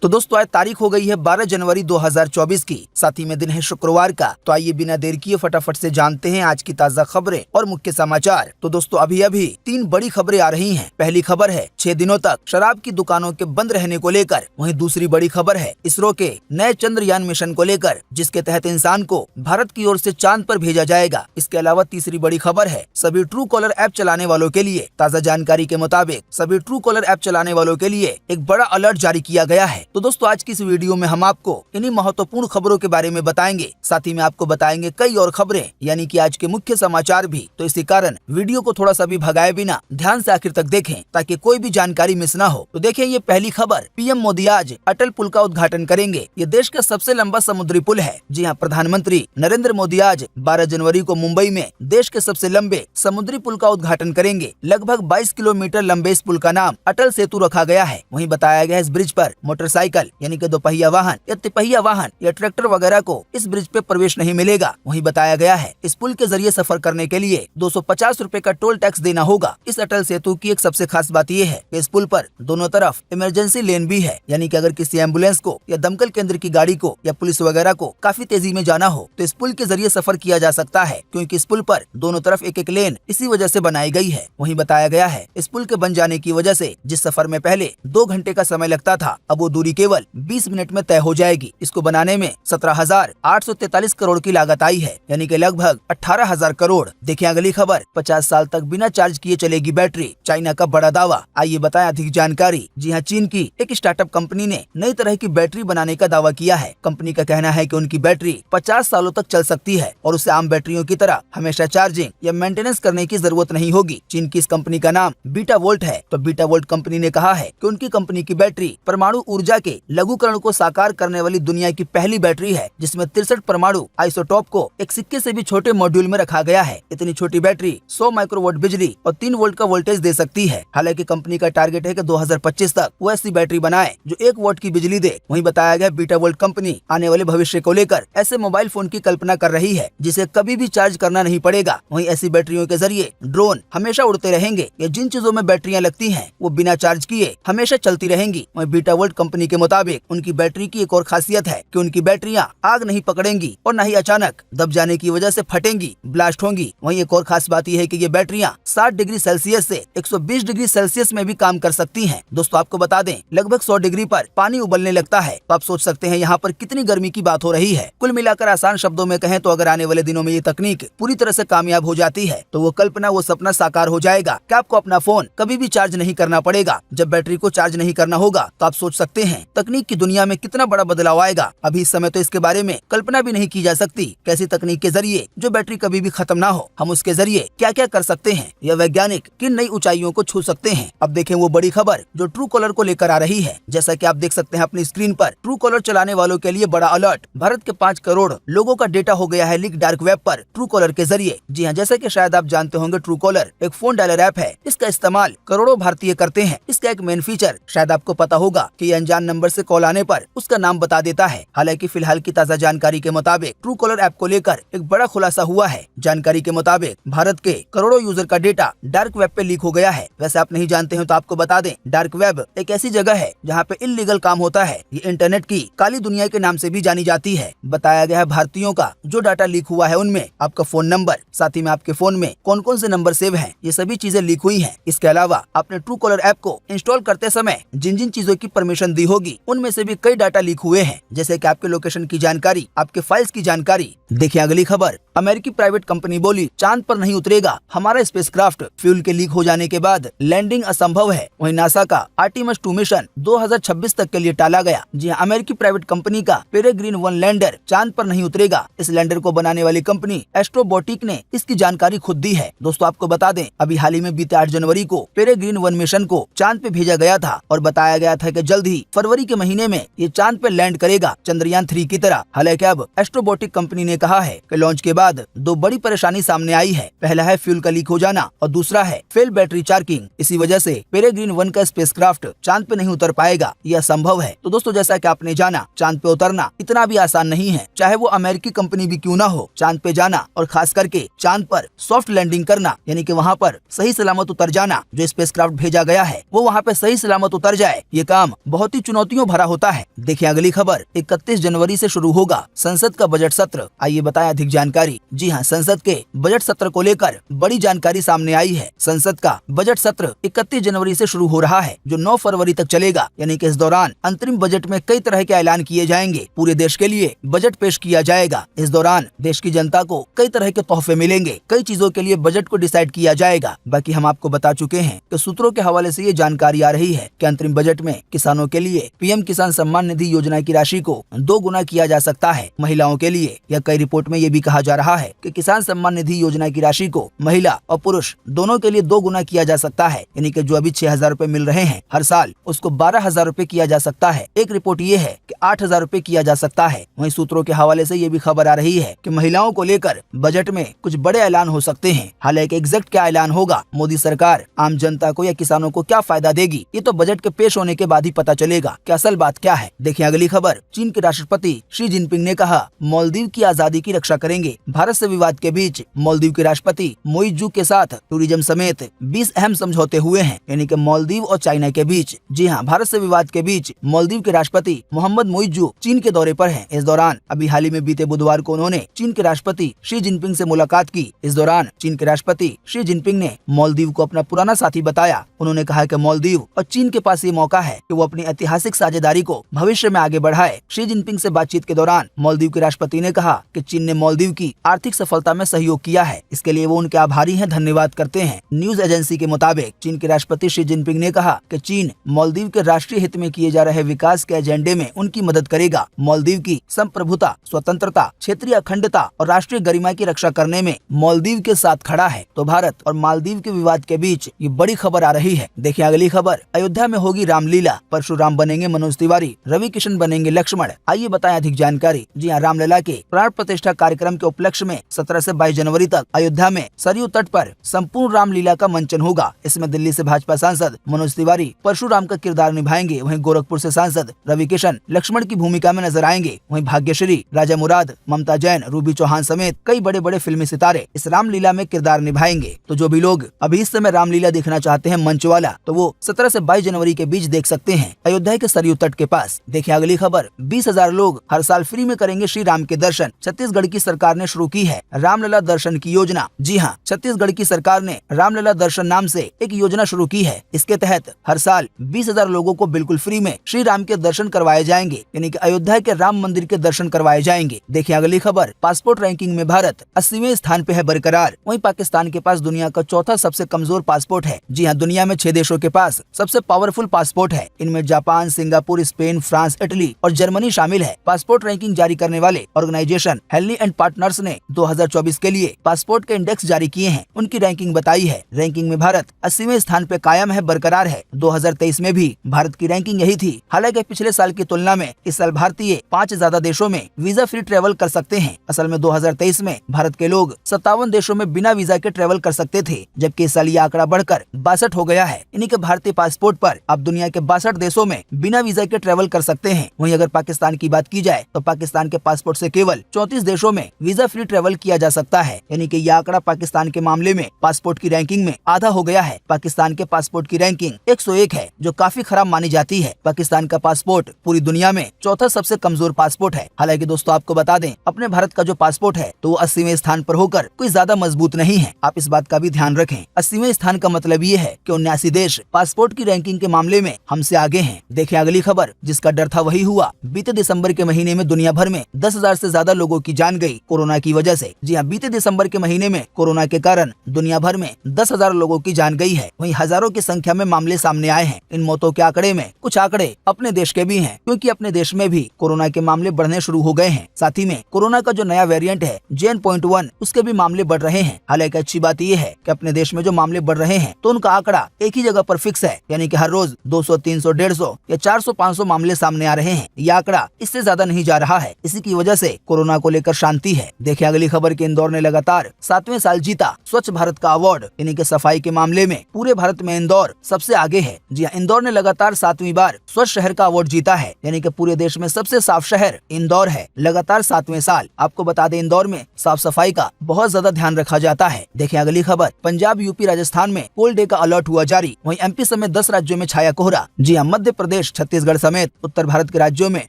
तो दोस्तों आज तारीख हो गई है 12 जनवरी 2024 की, साथ ही में दिन है शुक्रवार का। तो आइए बिना देर किए फटाफट से जानते हैं आज की ताज़ा खबरें और मुख्य समाचार। तो दोस्तों अभी अभी 3 बड़ी खबरें आ रही हैं। पहली खबर है 6 दिनों तक शराब की दुकानों के बंद रहने को लेकर। वहीं दूसरी बड़ी खबर है इसरो के नए चंद्रयान मिशन को लेकर, जिसके तहत इंसान को भारत की ओर से चांद पर भेजा जाएगा। इसके अलावा तीसरी बड़ी खबर है सभी ट्रू कॉलर ऐप चलाने वालों के लिए। ताज़ा जानकारी के मुताबिक सभी ट्रू कॉलर ऐप चलाने वालों के लिए एक बड़ा अलर्ट जारी किया गया है। तो दोस्तों आज की इस वीडियो में हम आपको इन्हीं महत्वपूर्ण खबरों के बारे में बताएंगे। साथ ही में आपको बताएंगे कई और खबरें, यानी कि आज के मुख्य समाचार भी। तो इसी कारण वीडियो को थोड़ा सा भी भगाए बिना ध्यान से आखिर तक देखें, ताकि कोई भी जानकारी मिस ना हो। तो देखिए ये पहली खबर, पीएम मोदी आज अटल पुल का उद्घाटन करेंगे। ये देश का सबसे लंबा समुद्री पुल है। जी हाँ, प्रधानमंत्री नरेंद्र मोदी आज 12 जनवरी को मुंबई में देश के सबसे लंबे समुद्री पुल का उद्घाटन करेंगे। लगभग 22 किलोमीटर लंबे इस पुल का नाम अटल सेतु रखा गया है। वहीं बताया गया इस ब्रिज पर मोटरसाइकिल यानी कि दोपहिया वाहन या तिपहिया वाहन या ट्रैक्टर वगैरह को इस ब्रिज पे प्रवेश नहीं मिलेगा। वहीं बताया गया है इस पुल के जरिए सफर करने के लिए 250 रुपए का टोल टैक्स देना होगा। इस अटल सेतु की एक सबसे खास बात यह है कि इस पुल पर दोनों तरफ इमरजेंसी लेन भी है, यानी कि अगर किसी एम्बुलेंस को या दमकल केंद्र की गाड़ी को या पुलिस वगैरह को काफी तेजी में जाना हो तो इस पुल के जरिए सफर किया जा सकता है, क्योंकि इस पुल पर दोनों तरफ एक एक लेन इसी वजह से बनाई गई है। वहीं बताया गया है इस पुल के बन जाने की वजह से जिस सफर में पहले 2 घंटे का समय लगता था, अब वो दूरी केवल 20 मिनट में तय हो जाएगी। इसको बनाने में 17,843 करोड़ की लागत आई है, यानी कि लगभग 18,000 करोड़। देखिए अगली खबर, 50 साल तक बिना चार्ज किए चलेगी बैटरी, चाइना का बड़ा दावा। आइए बताएं अधिक जानकारी। जी हाँ, चीन की एक स्टार्टअप कंपनी ने नई तरह की बैटरी बनाने का दावा किया है। कंपनी का कहना है कि उनकी बैटरी 50 सालों तक चल सकती है और उसे आम बैटरियों की तरह हमेशा चार्जिंग या मेंटेनेंस करने की जरूरत नहीं होगी। चीन की इस कंपनी का नाम बीटा वोल्ट है। तो बीटा वोल्ट कंपनी ने कहा है कि उनकी कंपनी की बैटरी परमाणु ऊर्जा के लघुकरण को साकार करने वाली दुनिया की पहली बैटरी है, जिसमें 63 परमाणु आइसोटोप को एक सिक्के से भी छोटे मॉड्यूल में रखा गया है। इतनी छोटी बैटरी 100 माइक्रोवाट बिजली और 3 वोल्ट का वोल्टेज दे सकती है। हालांकि कंपनी का टारगेट है कि 2025 तक वो ऐसी बैटरी बनाए जो 1 वोल्ट की बिजली दे। वहीं बताया गया बीटा वोल्ट कंपनी आने वाले भविष्य को लेकर ऐसे मोबाइल फोन की कल्पना कर रही है जिसे कभी भी चार्ज करना नहीं पड़ेगा। वहीं ऐसी बैटरियों के जरिए ड्रोन हमेशा उड़ते रहेंगे या जिन चीजों में बैटरियां लगती हैं वो बिना चार्ज किए हमेशा चलती रहेंगी। वहीं बीटा वोल्ट कंपनी के मुताबिक उनकी बैटरी की एक और खासियत है कि उनकी बैटरियां आग नहीं पकड़ेंगी और न ही अचानक दब जाने की वजह से फटेंगी, ब्लास्ट होंगी। वहीं एक और खास बात यह है कि ये बैटरियां 60 डिग्री सेल्सियस से 120 डिग्री सेल्सियस में भी काम कर सकती हैं। दोस्तों आपको बता दें लगभग 100 डिग्री पर पानी उबलने लगता है, तो आप सोच सकते हैं यहाँ पर कितनी गर्मी की बात हो रही है। कुल मिलाकर आसान शब्दों में कहें तो अगर आने वाले दिनों में ये तकनीक पूरी तरह से कामयाब हो जाती है तो वो कल्पना, वो सपना साकार हो जाएगा कि आपको अपना फोन कभी भी चार्ज नहीं करना पड़ेगा। जब बैटरी को चार्ज नहीं करना होगा तो आप सोच सकते हैं तकनीक की दुनिया में कितना बड़ा बदलाव आएगा। अभी इस समय तो इसके बारे में कल्पना भी नहीं की जा सकती। कैसी तकनीक के जरिए जो बैटरी कभी भी खत्म ना हो, हम उसके जरिए क्या क्या कर सकते हैं, यह वैज्ञानिक किन नई ऊंचाइयों को छू सकते हैं। अब देखें वो बड़ी खबर जो ट्रू कॉलर को लेकर आ रही है। जैसा कि आप देख सकते हैं अपनी स्क्रीन पर, ट्रू कॉलर चलाने वालों के लिए बड़ा अलर्ट। भारत के 5 करोड़ लोगों का डेटा हो गया है लीक डार्क वेब पर ट्रू कॉलर के जरिए। जी हाँ, जैसा कि शायद आप जानते होंगे ट्रू कॉलर एक फोन डायलर ऐप है। इसका इस्तेमाल करोड़ों भारतीय करते हैं। इसका एक मेन फीचर शायद आपको पता होगा कि अनजान नंबर से कॉल आने पर उसका नाम बता देता है। हालांकि फिलहाल की ताज़ा जानकारी के मुताबिक ट्रू कॉलर ऐप को लेकर एक बड़ा खुलासा हुआ है। जानकारी के मुताबिक भारत के करोड़ों यूजर का डेटा डार्क वेब पे लीक हो गया है। वैसे आप नहीं जानते हो तो आपको बता दें, डार्क वेब एक ऐसी जगह है जहाँ पे इल्लीगल काम होता है। ये इंटरनेट की काली दुनिया के नाम से भी जानी जाती है। बताया गया है भारतीयों का जो डाटा लीक हुआ है उनमें आपका फोन नंबर, साथ ही में आपके फोन में कौन कौन से नंबर सेव हैं, ये सभी चीजें लीक हुई हैं। इसके अलावा आपने ट्रू कॉलर ऐप को इंस्टॉल करते समय जिन जिन चीजों की परमिशन दी होगी उनमें से भी कई डाटा लीक हुए हैं, जैसे कि आपके लोकेशन की जानकारी, आपके फाइल्स की जानकारी। देखिए अगली खबर, अमेरिकी प्राइवेट कंपनी बोली चांद पर नहीं उतरेगा हमारा स्पेसक्राफ्ट। फ्यूल के लीक हो जाने के बाद लैंडिंग असंभव है। वहीं नासा का आर्टेमिस 2 मिशन 2026 तक के लिए टाला गया। जी हाँ, अमेरिकी प्राइवेट कंपनी का पेरेग्रीन 1 लैंडर चांद पर नहीं उतरेगा। इस लैंडर को बनाने वाली कंपनी एस्ट्रोबॉटिक ने इसकी जानकारी खुद दी है। दोस्तों आपको बता दें अभी हाल ही में बीते 8 जनवरी को पेरेग्रीन 1 मिशन को चांद पे भेजा गया था और बताया गया था कि जल्द ही फरवरी के महीने में ये चांद पे लैंड करेगा चंद्रयान 3 की तरह। हालांकि अब एस्ट्रोबॉटिक कंपनी ने कहा है कि लॉन्च के बाद 2 बड़ी परेशानी सामने आई है। पहला है फ्यूल का लीक हो जाना और दूसरा है फेल बैटरी चार्जिंग। इसी वजह से पेरेग्रीन 1 का स्पेसक्राफ्ट चांद पे नहीं उतर पाएगा, यह असंभव है। तो दोस्तों जैसा कि आपने जाना, चांद पे उतरना इतना भी आसान नहीं है, चाहे वो अमेरिकी कंपनी भी क्यों ना हो। चांद पे जाना और खास करके चांद पर सॉफ्ट लैंडिंग करना, यानी कि वहाँ पर सही सलामत उतर जाना, जो स्पेसक्राफ्ट भेजा गया है वो वहाँ पे सही सलामत उतर जाए, ये काम बहुत ही चुनौतियों भरा होता है। देखिए अगली खबर, 31 जनवरी से शुरू होगा संसद का बजट सत्र। आइए बताएं अधिक जानकारी। जी हाँ, संसद के बजट सत्र को लेकर बड़ी जानकारी सामने आई है। संसद का बजट सत्र 31 जनवरी से शुरू हो रहा है, जो 9 फरवरी तक चलेगा। यानी कि इस दौरान अंतरिम बजट में कई तरह के ऐलान किए जाएंगे। पूरे देश के लिए बजट पेश किया जाएगा। इस दौरान देश की जनता को कई तरह के तोहफे मिलेंगे। कई चीजों के लिए बजट को डिसाइड किया जाएगा। बाकी हम आपको बता चुके हैं कि सूत्रों के हवाले से ये जानकारी आ रही है कि अंतरिम बजट में किसानों के लिए पीएम किसान सम्मान निधि योजना की राशि को 2 गुना किया जा सकता है। महिलाओं के लिए या कई रिपोर्ट में ये भी कहा जा रहा है कि किसान सम्मान निधि योजना की राशि को महिला और पुरुष दोनों के लिए 2 गुना किया जा सकता है। यानी कि जो अभी 6,000 रूपए मिल रहे हैं हर साल, उसको 12,000 रूपए किया जा सकता है। एक रिपोर्ट ये है कि 8,000 रूपए किया जा सकता है। वहीं सूत्रों के हवाले से ये भी खबर आ रही है कि महिलाओं को लेकर बजट में कुछ बड़े ऐलान हो सकते हैं। हालांकि एग्जैक्ट क्या ऐलान होगा, मोदी सरकार आम जनता को या किसानों को क्या फायदा देगी, ये तो बजट के पेश होने के बाद ही पता चलेगा कि असल बात क्या है। देखिए अगली खबर, चीन के राष्ट्रपति शी जिनपिंग ने कहा मालदीव की आजादी की रक्षा करेंगे। भारत से विवाद के बीच मालदीव के राष्ट्रपति मोइजू के साथ टूरिज्म समेत 20 अहम समझौते हुए हैं। यानी कि मालदीव और चाइना के बीच। जी हाँ, भारत से विवाद के बीच मालदीव के राष्ट्रपति मोहम्मद मोइजू चीन के दौरे पर हैं। इस दौरान अभी हाल ही में बीते बुधवार को उन्होंने चीन के राष्ट्रपति शी जिनपिंग से मुलाकात की। इस दौरान चीन के राष्ट्रपति शी जिनपिंग ने मालदीव को अपना पुराना साथी बताया। उन्होंने कहा कि मालदीव और चीन के पास ये मौका है कि वो अपनी ऐतिहासिक साझेदारी को भविष्य में आगे बढ़ाए। शी जिनपिंग से बातचीत के दौरान मालदीव के राष्ट्रपति ने कहा कि चीन ने मालदीव की आर्थिक सफलता में सहयोग किया है, इसके लिए वो उनके आभारी हैं, धन्यवाद करते हैं। न्यूज एजेंसी के मुताबिक चीन के राष्ट्रपति शी जिनपिंग ने कहा कि चीन मालदीव के राष्ट्रीय हित में किए जा रहे विकास के एजेंडे में उनकी मदद करेगा। मालदीव की संप्रभुता, स्वतंत्रता, क्षेत्रीय अखंडता और राष्ट्रीय गरिमा की रक्षा करने में मालदीव के साथ खड़ा है। तो भारत और मालदीव के विवाद के बीच ये बड़ी खबर आ रही है। देखिए अगली खबर, अयोध्या में होगी रामलीला, परशुराम बनेंगे मनोज तिवारी, रवि किशन बनेंगे लक्ष्मण। आइए बताएं अधिक जानकारी। जी हाँ, रामलला के प्राण प्रतिष्ठा कार्यक्रम के उपलक्ष्य में 17 से 22 जनवरी तक अयोध्या में सरयू तट पर संपूर्ण रामलीला का मंचन होगा। इसमें दिल्ली से भाजपा सांसद मनोज तिवारी परशुराम का किरदार निभाएंगे। वहीं गोरखपुर से सांसद रवि किशन लक्ष्मण की भूमिका में नजर आएंगे। वहीं भाग्यश्री, राजा मुराद, ममता जैन, रूबी चौहान समेत कई बड़े बड़े फिल्मी सितारे इस रामलीला में किरदार निभाएंगे। तो जो भी लोग अभी इस समय रामलीला देखना चाहते हैं मंच वाला, तो वो 17 से 22 जनवरी के बीच देख सकते हैं अयोध्या के सरयू तट के पास। देखिए अगली खबर, 20,000 लोग हर साल फ्री में करेंगे श्री राम के दर्शन। छत्तीसगढ़ की सरकार ने शुरू की है रामलला दर्शन की योजना। जी हाँ, छत्तीसगढ़ की सरकार ने रामलला दर्शन नाम से एक योजना शुरू की है। इसके तहत हर साल 20,000 लोगों को बिल्कुल फ्री में श्री राम के दर्शन करवाए जाएंगे। यानी कि अयोध्या के राम मंदिर के दर्शन करवाए जाएंगे। देखिए अगली खबर, पासपोर्ट रैंकिंग में भारत 80वें स्थान पे है बरकरार। वहीं पाकिस्तान के पास दुनिया का चौथा सबसे कमजोर पासपोर्ट है। जी हाँ, दुनिया में 6 देशों के पास सबसे पावरफुल पासपोर्ट है। इनमें Japan, Singapore, Spain, France, Italy और जर्मनी शामिल है। पासपोर्ट रैंकिंग जारी करने वाले ऑर्गेनाइजेशन हेनली एंड पार्टनर्स ने 2024 के लिए पासपोर्ट के इंडेक्स जारी किए हैं। उनकी रैंकिंग बताई है। रैंकिंग में भारत 80वें स्थान पे कायम है, बरकरार है। 2023 में भी भारत की रैंकिंग यही थी। हालांकि पिछले साल की तुलना में इस साल भारतीय 5 ज्यादा देशों में वीजा फ्री ट्रेवल कर सकते हैं। असल में 2023 में भारत के लोग 57 देशों में बिना वीजा के ट्रेवल कर सकते थे, जबकि इस साल ये आंकड़ा बढ़कर 62 हो गया है। यानी कि भारतीय पासपोर्ट पर अब दुनिया के 62 देशों में बिना वीजा के ट्रेवल कर सकते हैं। वहीं अगर पाकिस्तान की बात की जाए तो पाकिस्तान के पासपोर्ट से केवल 34 देशों में वीजा फ्री ट्रेवल किया जा सकता है। यानी कि यह आंकड़ा पाकिस्तान के मामले में पासपोर्ट की रैंकिंग में आधा हो गया है। पाकिस्तान के पासपोर्ट की रैंकिंग 101 है, जो काफी खराब मानी जाती है। पाकिस्तान का पासपोर्ट पूरी दुनिया में चौथा सबसे कमजोर पासपोर्ट है। हालांकि दोस्तों आपको बता दें, अपने भारत का जो पासपोर्ट है तो वो 80वें स्थान पर होकर कोई ज्यादा मजबूत नहीं है। आप इस बात का भी ध्यान रखें। 80वें स्थान का मतलब ये है कि 79 देश पासपोर्ट की रैंकिंग के मामले में हमसे आगे हैं। देखिए अगली खबर, जिसका डर था वही हुआ। बीते दिसंबर के महीने में दुनिया भर में 10,000 से ज्यादा लोगों की जान गई कोरोना की वजह से। जी हाँ, बीते दिसंबर के महीने में कोरोना के कारण दुनिया भर में 10,000 लोगों की जान गई है। वहीं हजारों की संख्या में मामले सामने आए हैं। इन मौतों के आंकड़े में कुछ आंकड़े अपने देश के भी हैं, क्योंकि अपने देश में भी कोरोना के मामले बढ़ने शुरू हो गए हैं। साथ ही में कोरोना का जो नया वेरिएंट है JN.1, उसके भी मामले बढ़ रहे हैं। हालांकि अच्छी बात यह है कि अपने देश में जो मामले बढ़ रहे हैं तो उनका आंकड़ा एक ही जगह पर फिक्स है। यानी कि हर रोज 200, 300, 150 या 400, 500 मामले सामने आ रहे हैं। यह आंकड़ा इससे ज्यादा नहीं जा रहा है। इसी की वजह से कोरोना को लेकर शांति है। देखिए अगली खबर की, इंदौर ने लगातार 7वें साल जीता स्वच्छ भारत का अवार्ड। यानी कि सफाई के मामले में पूरे भारत में इंदौर सबसे आगे है। जी हाँ, इंदौर ने लगातार 7वीं बार स्वच्छ शहर का अवार्ड जीता है। यानी कि पूरे देश में सबसे साफ शहर इंदौर है, लगातार 7वें साल। आपको बता दें, इंदौर में साफ सफाई का बहुत ज्यादा ध्यान रखा जाता है। देखिए अगली खबर, पंजाब, यूपी, राजस्थान में कोल्ड डे का अलर्ट हुआ जारी। वहीं MP समेत 10 राज्यों में छाया कोहरा। जी हाँ, मध्य प्रदेश प्रदेश, छत्तीसगढ़ समेत उत्तर भारत के राज्यों में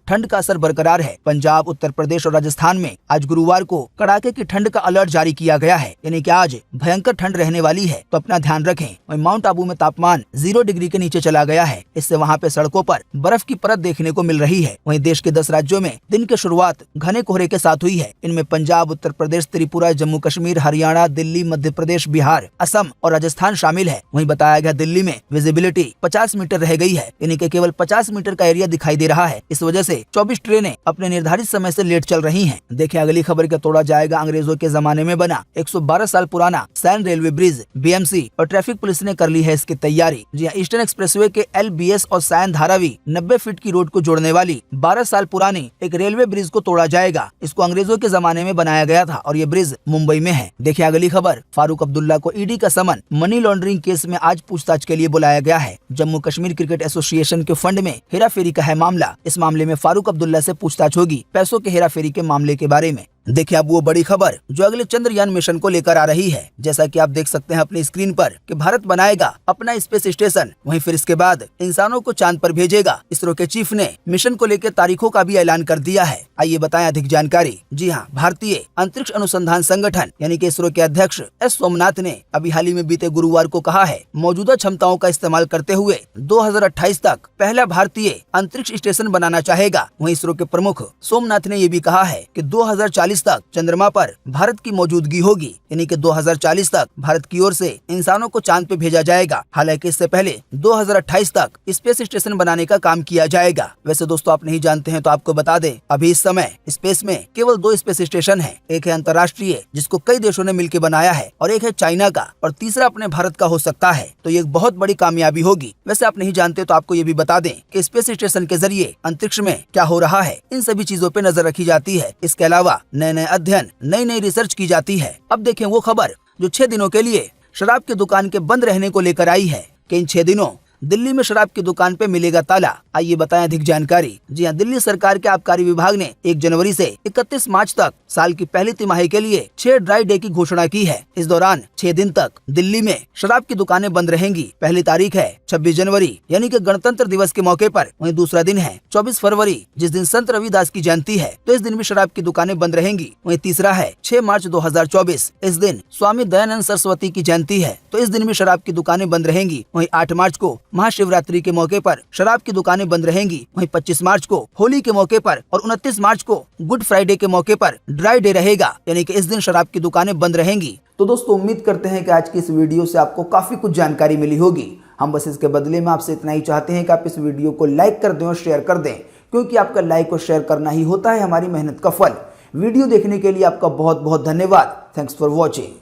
ठंड का असर बरकरार है। पंजाब, उत्तर प्रदेश और राजस्थान में आज गुरुवार को कड़ाके की ठंड का अलर्ट जारी किया गया है, यानी कि आज भयंकर ठंड रहने वाली है, तो अपना ध्यान रखें। वहीं माउंट आबू में तापमान 0 डिग्री के नीचे चला गया है, इससे वहाँ पे सड़कों पर बर्फ की परत देखने को मिल रही है। वहीं देश के 10 राज्यों में दिन की शुरुआत घने कोहरे के साथ हुई है। इनमें पंजाब, उत्तर प्रदेश, त्रिपुरा, जम्मू कश्मीर, हरियाणा, दिल्ली, मध्य प्रदेश, बिहार, असम और राजस्थान शामिल है। वहीं बताया गया दिल्ली में विजिबिलिटी 50 मीटर रह गई है, यानी कि केवल 50 मीटर का एरिया दिखाई दे रहा है। इस वजह से 24 ट्रेनें अपने निर्धारित समय से लेट चल रही हैं। देखिए अगली खबर का तोड़ा जाएगा अंग्रेजों के जमाने में बना 112 साल पुराना सैन रेलवे ब्रिज। बीएमसी और ट्रैफिक पुलिस ने कर ली है इसकी तैयारी। जी हाँ, ईस्टर्न एक्सप्रेसवे के LBS और सैन धारावी 90 फीट की रोड को जोड़ने वाली 12 साल पुरानी एक रेलवे ब्रिज को तोड़ा जाएगा। इसको अंग्रेजों के जमाने में बनाया गया था और ये ब्रिज मुंबई में है। देखिए अगली खबर, फारूक अब्दुल्ला को ईडी का समन मनी लॉन्ड्रिंग केस में आज पूछताछ के लिए बुलाया गया है। जम्मू कश्मीर क्रिकेट एसोसिएशन के फंड में हेराफेरी का है मामला। इस मामले में फारूक अब्दुल्ला से पूछताछ होगी पैसों के हेराफेरी के मामले के बारे में। देखिए अब वो बड़ी खबर जो अगले चंद्रयान मिशन को लेकर आ रही है। जैसा कि आप देख सकते हैं अपनी स्क्रीन पर कि भारत बनाएगा अपना स्पेस स्टेशन, वहीं फिर इसके बाद इंसानों को चांद पर भेजेगा। इसरो के चीफ ने मिशन को लेकर तारीखों का भी ऐलान कर दिया है। आइए बताएं अधिक जानकारी। जी हाँ, भारतीय अंतरिक्ष अनुसंधान संगठन यानी कि इसरो के अध्यक्ष एस सोमनाथ ने अभी हाल ही में बीते गुरुवार को कहा है, मौजूदा क्षमताओं का इस्तेमाल करते हुए 2028 तक पहला भारतीय अंतरिक्ष स्टेशन बनाना चाहेगा। वहीं इसरो के प्रमुख सोमनाथ ने ये भी कहा है कि 2040 तक चंद्रमा पर भारत की मौजूदगी होगी, यानी कि 2040 तक भारत की ओर से इंसानों को चांद पे भेजा जाएगा। हालांकि इससे पहले 2028 तक स्पेस स्टेशन बनाने का काम किया जाएगा। वैसे दोस्तों आप नहीं जानते हैं तो आपको बता दें, अभी इस समय स्पेस में केवल 2 स्पेस स्टेशन है। एक है अंतर्राष्ट्रीय जिसको कई देशों ने मिलकर बनाया है और एक है चाइना का और तीसरा अपने भारत का हो सकता है। तो ये एक बहुत बड़ी कामयाबी होगी। वैसे आप नहीं जानते तो आपको ये भी बता दें कि स्पेस स्टेशन के जरिए अंतरिक्ष में क्या हो रहा है, इन सभी चीजों पे नजर रखी जाती है। इसके अलावा नए नए अध्ययन, नई नई रिसर्च की जाती है। अब देखें वो खबर जो 6 दिनों के लिए शराब की दुकान के बंद रहने को लेकर आई है कि इन 6 दिनों दिल्ली में शराब की दुकान पे मिलेगा ताला। आइए बताएं अधिक जानकारी। जी हाँ, दिल्ली सरकार के आबकारी विभाग ने 1 जनवरी से 31 मार्च तक साल की पहली तिमाही के लिए 6 ड्राई डे की घोषणा की है। इस दौरान 6 दिन तक दिल्ली में शराब की दुकानें बंद रहेंगी। पहली तारीख है 26 जनवरी यानी कि गणतंत्र दिवस के मौके पर। वहीं दूसरा दिन है 24 फरवरी जिस दिन संत रविदास की जयंती है, तो इस दिन भी शराब की दुकानें बंद रहेंगी। वहीं तीसरा है 6 मार्च 2024, इस दिन स्वामी दयानंद सरस्वती की जयंती है, तो इस दिन भी शराब की दुकानें बंद रहेंगी। वहीं 8 मार्च को महाशिवरात्रि के मौके पर शराब की दुकानें बंद रहेंगी। वहीं 25 मार्च को होली के मौके पर और 29 मार्च को गुड फ्राइडे के मौके पर ड्राई डे रहेगा, यानी कि इस दिन शराब की दुकानें बंद रहेंगी। तो दोस्तों उम्मीद करते हैं कि आज की इस वीडियो से आपको काफी कुछ जानकारी मिली होगी। हम बस इसके बदले में आपसे इतना ही चाहते हैं कि आप इस वीडियो को लाइक कर दें और शेयर कर दें, क्योंकि आपका लाइक और शेयर करना ही होता है हमारी मेहनत का फल। वीडियो देखने के लिए आपका बहुत बहुत धन्यवाद। Thanks for watching.